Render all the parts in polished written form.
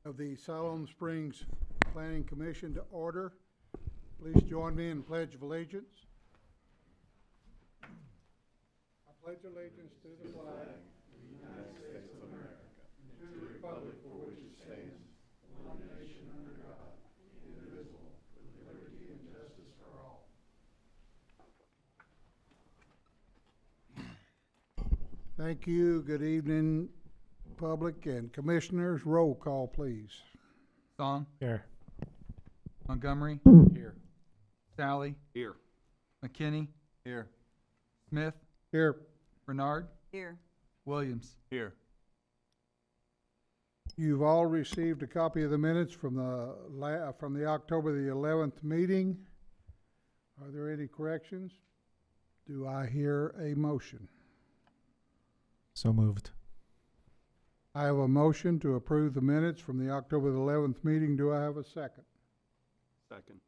of the Siloam Springs Planning Commission to order. Please join me in the Pledge of Allegiance. I pledge allegiance to the flag of the United States of America and to the republic for which it stands, one nation under God, indivisible, with liberty and justice for all. Thank you. Good evening, public and commissioners. Roll call, please. Song. Here. Montgomery. Here. Sally. Here. McKinney. Here. Smith. Here. Bernard. Here. Williams. Here. You've all received a copy of the minutes from the October the 11th meeting. Are there any corrections? Do I hear a motion? So moved. I have a motion to approve the minutes from the October the 11th meeting. Do I have a second? Second.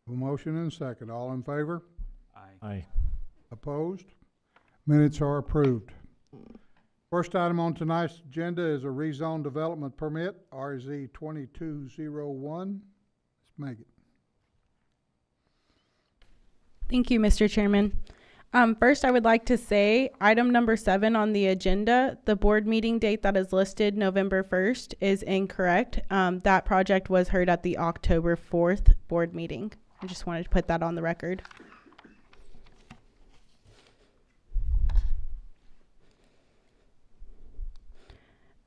A motion and a second. All in favor? Aye. Opposed? Minutes are approved. First item on tonight's agenda is a rezone development permit, RZ 2201. Ms. Megan. Thank you, Mr. Chairman. First, I would like to say item number 7 on the agenda, the board meeting date that is listed November 1st is incorrect. That project was heard at the October 4th board meeting. I just wanted to put that on the record.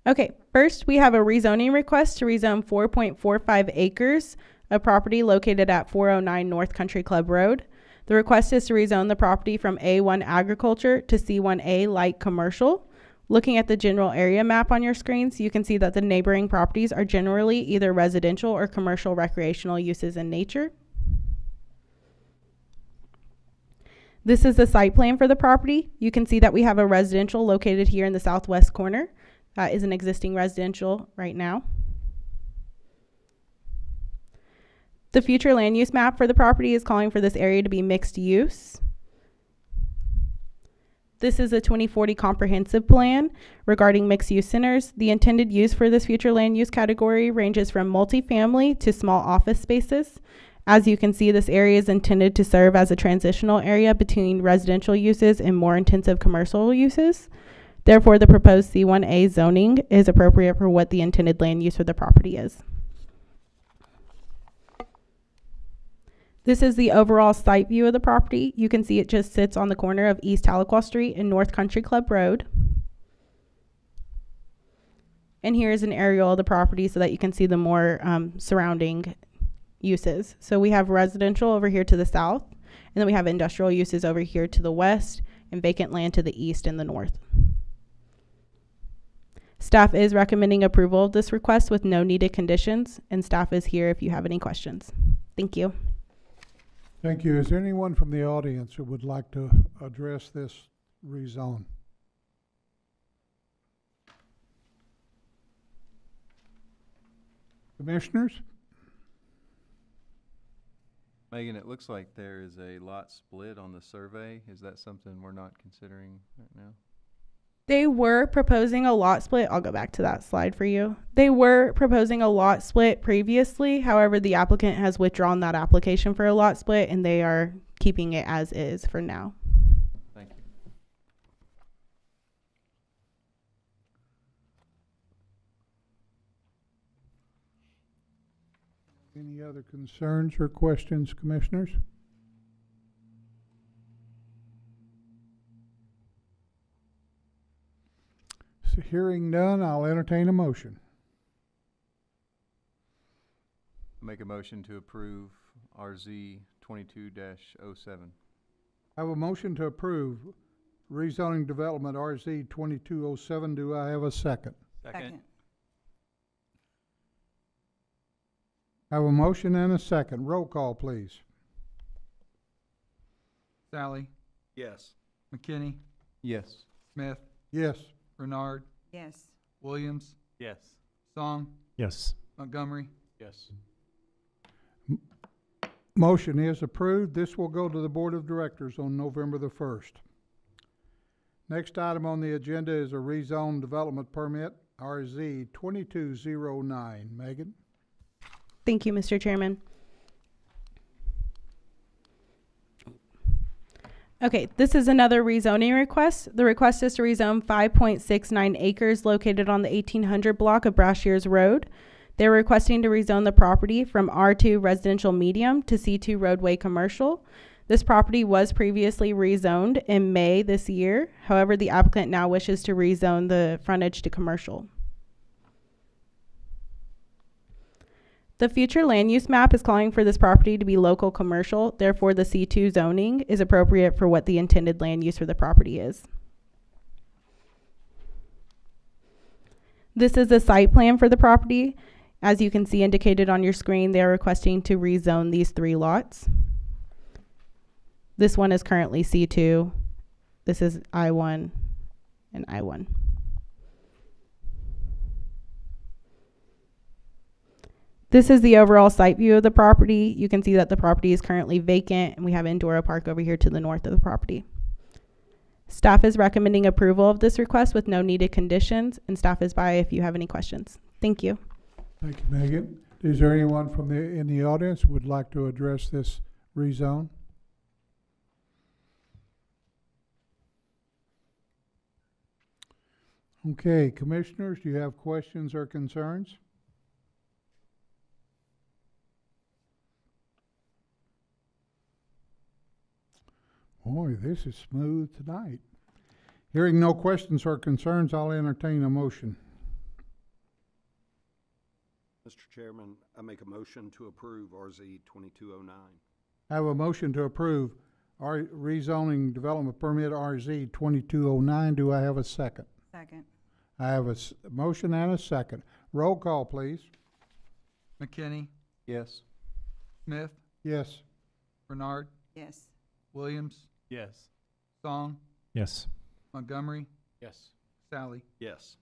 Okay, first we have a rezoning request to rezone 4.45 acres of property located at 409 North Country Club Road. The request is to rezone the property from A1 agriculture to C1A light commercial. Looking at the general area map on your screens, you can see that the neighboring properties are generally either residential or commercial recreational uses in nature. This is the site plan for the property. You can see that we have a residential located here in the southwest corner. That is an existing residential right now. The future land use map for the property is calling for this area to be mixed use. This is a 2040 comprehensive plan regarding mixed use centers. The intended use for this future land use category ranges from multifamily to small office spaces. As you can see, this area is intended to serve as a transitional area between residential uses and more intensive commercial uses. Therefore, the proposed C1A zoning is appropriate for what the intended land use for the property is. This is the overall site view of the property. You can see it just sits on the corner of East Tahlequah Street and North Country Club Road. And here is an aerial of the property so that you can see the more surrounding uses. So we have residential over here to the south, and then we have industrial uses over here to the west, and vacant land to the east and the north. Staff is recommending approval of this request with no needed conditions, and staff is here if you have any questions. Thank you. Thank you. Is there anyone from the audience who would like to address this rezone? Commissioners? Megan, it looks like there is a lot split on the survey. Is that something we're not considering right now? They were proposing a lot split. I'll go back to that slide for you. They were proposing a lot split previously. However, the applicant has withdrawn that application for a lot split, and they are keeping it as is for now. Thank you. Any other concerns or questions, commissioners? So hearing none, I'll entertain a motion. Make a motion to approve RZ 22-07. I have a motion to approve rezoning development RZ 2207. Do I have a second? Second. I have a motion and a second. Roll call, please. Sally. Yes. McKinney. Yes. Smith. Yes. Bernard. Yes. Williams. Yes. Song. Yes. Montgomery. Yes. Motion is approved. This will go to the Board of Directors on November the 1st. Next item on the agenda is a rezone development permit, RZ 2209. Megan? Thank you, Mr. Chairman. Okay, this is another rezoning request. The request is to rezone 5.69 acres located on the 1800 block of Brashear's Road. They're requesting to rezone the property from R2 residential medium to C2 roadway commercial. This property was previously rezoned in May this year. However, the applicant now wishes to rezone the frontage to commercial. The future land use map is calling for this property to be local commercial. Therefore, the C2 zoning is appropriate for what the intended land use for the property is. This is the site plan for the property. As you can see indicated on your screen, they are requesting to rezone these 3 lots. This one is currently C2. This is I1 and I1. This is the overall site view of the property. You can see that the property is currently vacant, and we have Endora Park over here to the north of the property. Staff is recommending approval of this request with no needed conditions, and staff is by if you have any questions. Thank you. Thank you, Megan. Is there anyone in the audience who would like to address this rezone? Okay, commissioners, do you have questions or concerns? Boy, this is smooth tonight. Hearing no questions or concerns, I'll entertain a motion. Mr. Chairman, I make a motion to approve RZ 2209. I have a motion to approve our rezoning development permit RZ 2209. Do I have a second? Second. I have a motion and a second. Roll call, please. McKinney, Yes. Smith, Yes. Bernard, Yes. Williams, Yes. Song, Yes. Montgomery, Yes. Sally. Yes.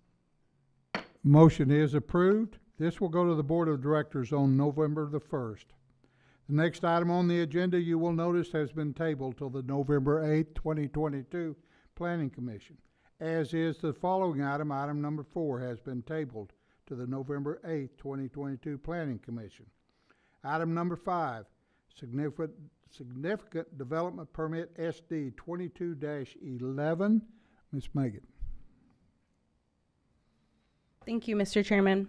Motion is approved. This will go to the Board of Directors on November the 1st. The next item on the agenda, you will notice, has been tabled till the November 8th, 2022 Planning Commission. As is the following item, item number 4, has been tabled to the November 8th, 2022 Planning Commission. Item number 5, Significant Development Permit SD 22-11. Ms. Megan. Thank you, Mr. Chairman.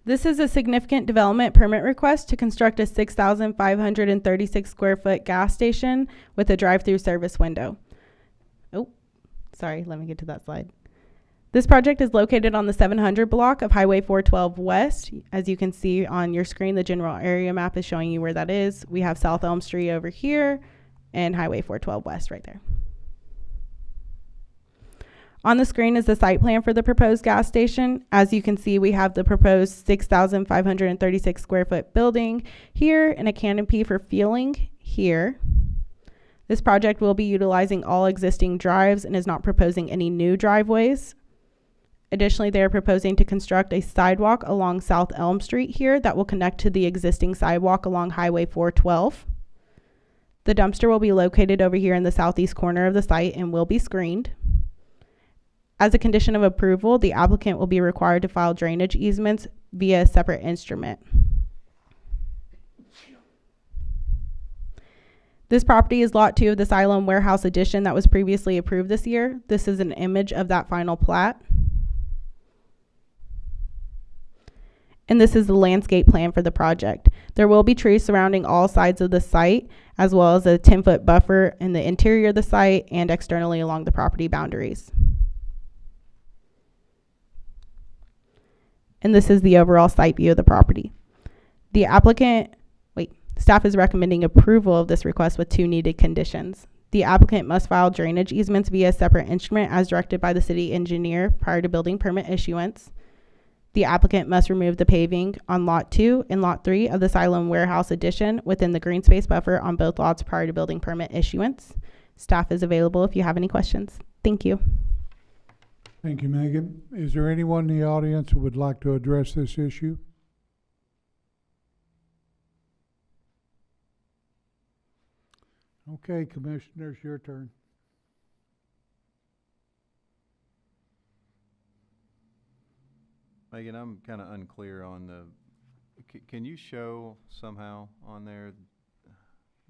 This is a significant development permit request to construct a 6,536 square foot gas station with a drive-through service window. Oh, sorry, let me get to that slide. This project is located on the 700 block of Highway 412 West. As you can see on your screen, the general area map is showing you where that is. We have South Elm Street over here and Highway 412 West right there. On the screen is the site plan for the proposed gas station. As you can see, we have the proposed 6,536 square foot building here and a canopy for fueling here. This project will be utilizing all existing drives and is not proposing any new driveways. Additionally, they are proposing to construct a sidewalk along South Elm Street here that will connect to the existing sidewalk along Highway 412. The dumpster will be located over here in the southeast corner of the site and will be screened. As a condition of approval, the applicant will be required to file drainage easements via a separate instrument. This property is Lot 2 of the Siloam Warehouse Addition that was previously approved this year. This is an image of that final plat. And this is the landscape plan for the project. There will be trees surrounding all sides of the site, as well as a 10-foot buffer in the interior of the site and externally along the property boundaries. And this is the overall site view of the property. Staff is recommending approval of this request with 2 needed conditions. The applicant must file drainage easements via a separate instrument as directed by the city engineer prior to building permit issuance. The applicant must remove the paving on Lot 2 and Lot 3 of the Siloam Warehouse Addition within the green space buffer on both lots prior to building permit issuance. Staff is available if you have any questions. Thank you. Thank you, Megan. Is there anyone in the audience who would like to address this issue? Okay, commissioners, your turn. Megan, I'm kind of unclear on the, can you show somehow on there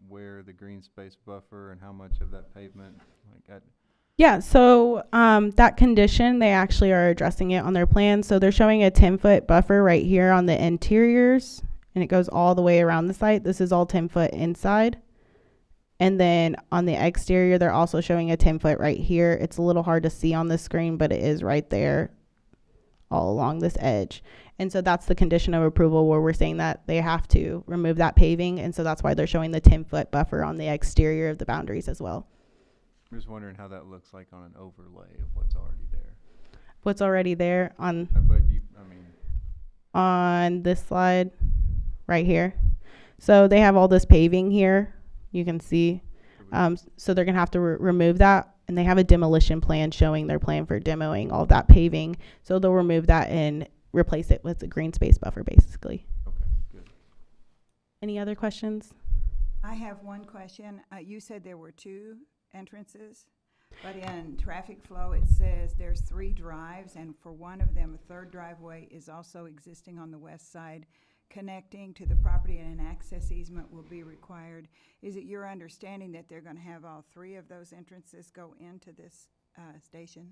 where the green space buffer and how much of that pavement, Yeah, so that condition, they actually are addressing it on their plan. So they're showing a 10-foot buffer right here on the interiors, and it goes all the way around the site. This is all 10-foot inside. And then on the exterior, they're also showing a 10-foot right here. It's a little hard to see on the screen, but it is right there all along this edge. And so that's the condition of approval where we're saying that they have to remove that paving. And so that's why they're showing the 10-foot buffer on the exterior of the boundaries as well. I'm just wondering how that looks like on an overlay of what's already there. What's already there on But you, I mean, on this slide right here. So they have all this paving here. You can see. So they're going to have to remove that. And they have a demolition plan showing their plan for demoing all that paving. So they'll remove that and replace it with a green space buffer, basically. okay, good. Any other questions? I have one question. You said there were 2 entrances, but in traffic flow, it says there's 3 drives, and for one of them, a 3rd driveway is also existing on the west side, connecting to the property, and an access easement will be required. Is it your understanding that they're going to have all 3 of those entrances go into this station?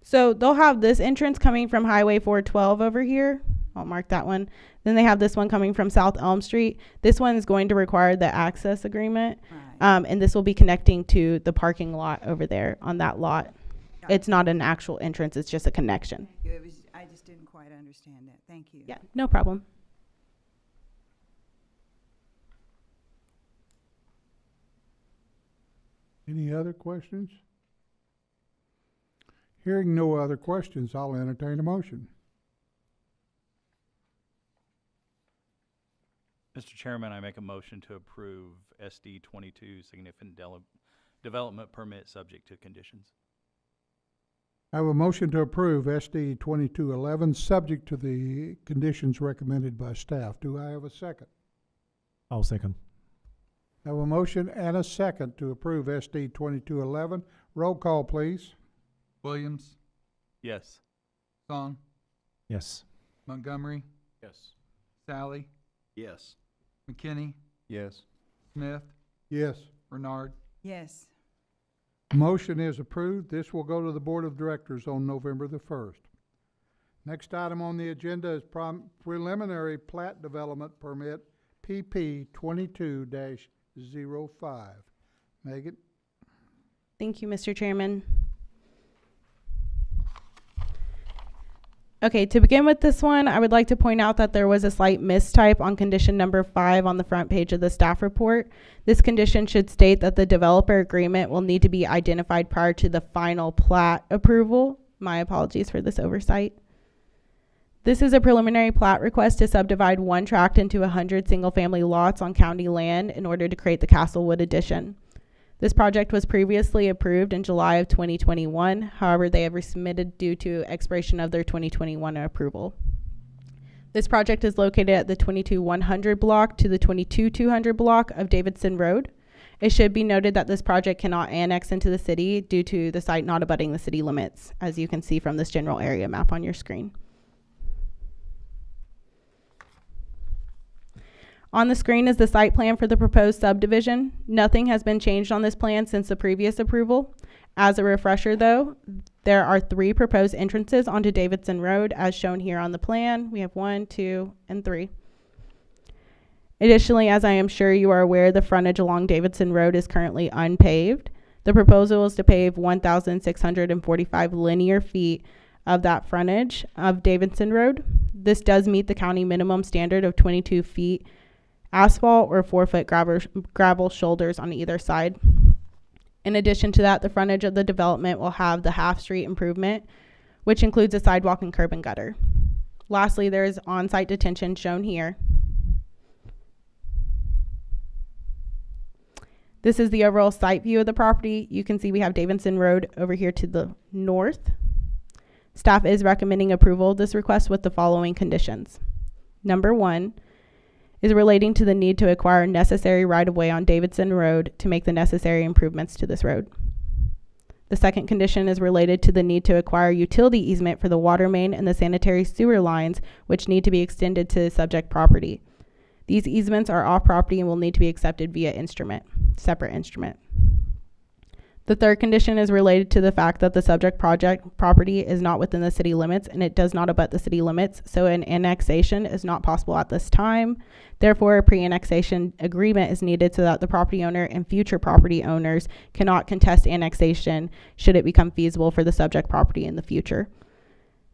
So they'll have this entrance coming from Highway 412 over here. I'll mark that one. Then they have this one coming from South Elm Street. This one is going to require the access agreement. Right. And this will be connecting to the parking lot over there on that lot. Got it. It's not an actual entrance. It's just a connection. I just didn't quite understand that. Thank you. Yeah, no problem. Any other questions? Hearing no other questions, I'll entertain a motion. Mr. Chairman, I make a motion to approve SD 22 significant development permit subject to conditions. I have a motion to approve SD 2211, subject to the conditions recommended by staff. Do I have a second? I'll second. I have a motion and a second to approve SD 2211. Roll call, please. Williams, Yes. Song, Yes. Montgomery, Yes. Sally, Yes. McKinney, Yes. Smith, Yes. Bernard. Yes. Motion is approved. This will go to the Board of Directors on November the 1st. Next item on the agenda is preliminary plat development permit PP 22-05. Megan? Thank you, Mr. Chairman. Okay, to begin with this one, I would like to point out that there was a slight mistype on condition number 5 on the front page of the staff report. This condition should state that the developer agreement will need to be identified prior to the final plat approval. My apologies for this oversight. This is a preliminary plat request to subdivide one tract into 100 single-family lots on county land in order to create the Castlewood addition. This project was previously approved in July of 2021. However, they have resubmitted due to expiration of their 2021 approval. This project is located at the 22-100 block to the 22-200 block of Davidson Road. It should be noted that this project cannot annex into the city due to the site not abutting the city limits, as you can see from this general area map on your screen. On the screen is the site plan for the proposed subdivision. Nothing has been changed on this plan since the previous approval. As a refresher though, there are 3 proposed entrances onto Davidson Road as shown here on the plan. We have 1, 2, and 3. Additionally, as I am sure you are aware, the frontage along Davidson Road is currently unpaved. The proposal is to pave 1,645 linear feet of that frontage of Davidson Road. This does meet the county minimum standard of 22 feet asphalt or 4-foot gravel shoulders on either side. In addition to that, the frontage of the development will have the half-street improvement, which includes a sidewalk and curb and gutter. Lastly, there is on-site detention shown here. This is the overall site view of the property. You can see we have Davidson Road over here to the north. Staff is recommending approval of this request with the following conditions. Number 1 is relating to the need to acquire necessary right-of-way on Davidson Road to make the necessary improvements to this road. The second condition is related to the need to acquire utility easement for the water main and the sanitary sewer lines, which need to be extended to the subject property. These easements are off property and will need to be accepted via separate instrument. The third condition is related to the fact that the subject project property is not within the city limits and it does not abut the city limits, so an annexation is not possible at this time. Therefore, a pre-annexation agreement is needed so that the property owner and future property owners cannot contest annexation should it become feasible for the subject property in the future.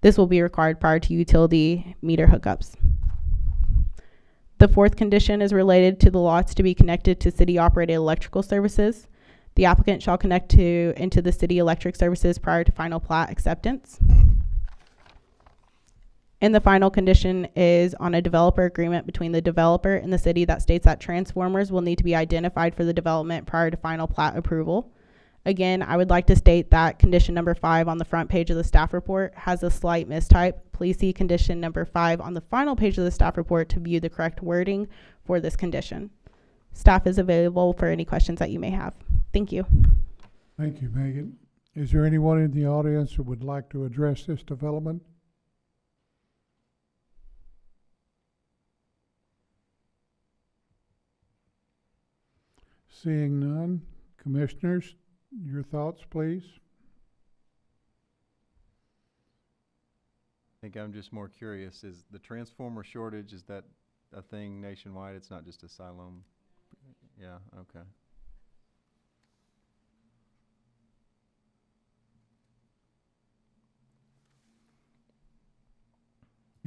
This will be required prior to utility meter hookups. The fourth condition is related to the lots to be connected to city-operated electrical services. The applicant shall connect into the city electric services prior to final plat acceptance. And the final condition is on a developer agreement between the developer and the city that states that transformers will need to be identified for the development prior to final plat approval. Again, I would like to state that condition number 5 on the front page of the staff report has a slight mistype. Please see condition number 5 on the final page of the staff report to view the correct wording for this condition. Staff is available for any questions that you may have. Thank you. Thank you, Megan. Is there anyone in the audience who would like to address this development? Seeing none, commissioners, your thoughts, please. I think I'm just more curious, is the transformer shortage, is that a thing nationwide? It's not just a Siloam? Yeah, okay.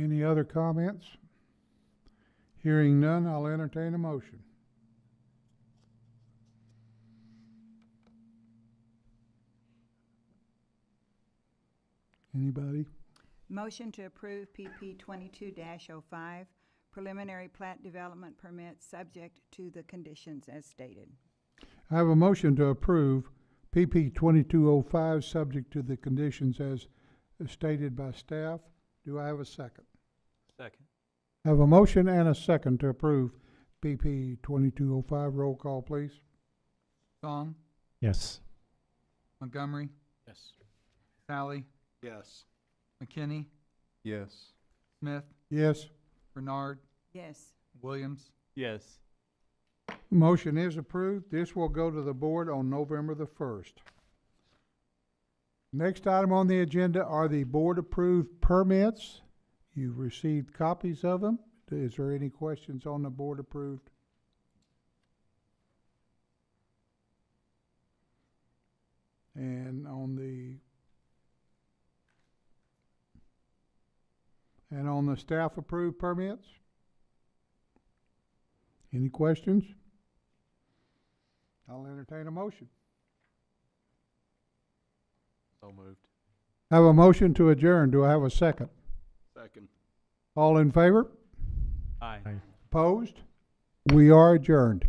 Any other comments? Hearing none, I'll entertain a motion. Anybody? Motion to approve PP 22-05, preliminary plat development permit subject to the conditions as stated. I have a motion to approve PP 2205, subject to the conditions as stated by staff. Do I have a second? Second. I have a motion and a second to approve PP 2205. Roll call, please. Gong, Yes. Montgomery, Yes. Sally, Yes. McKinney, Yes. Smith, Yes. Bernard, Yes. Williams. Yes. Motion is approved. This will go to the board on November the 1st. Next item on the agenda are the board-approved permits. You've received copies of them. Is there any questions on the board-approved? And on the staff-approved permits? Any questions? I'll entertain a motion. So moved. Have a motion to adjourn. Do I have a second? Second. All in favor? Aye. Opposed? We are adjourned.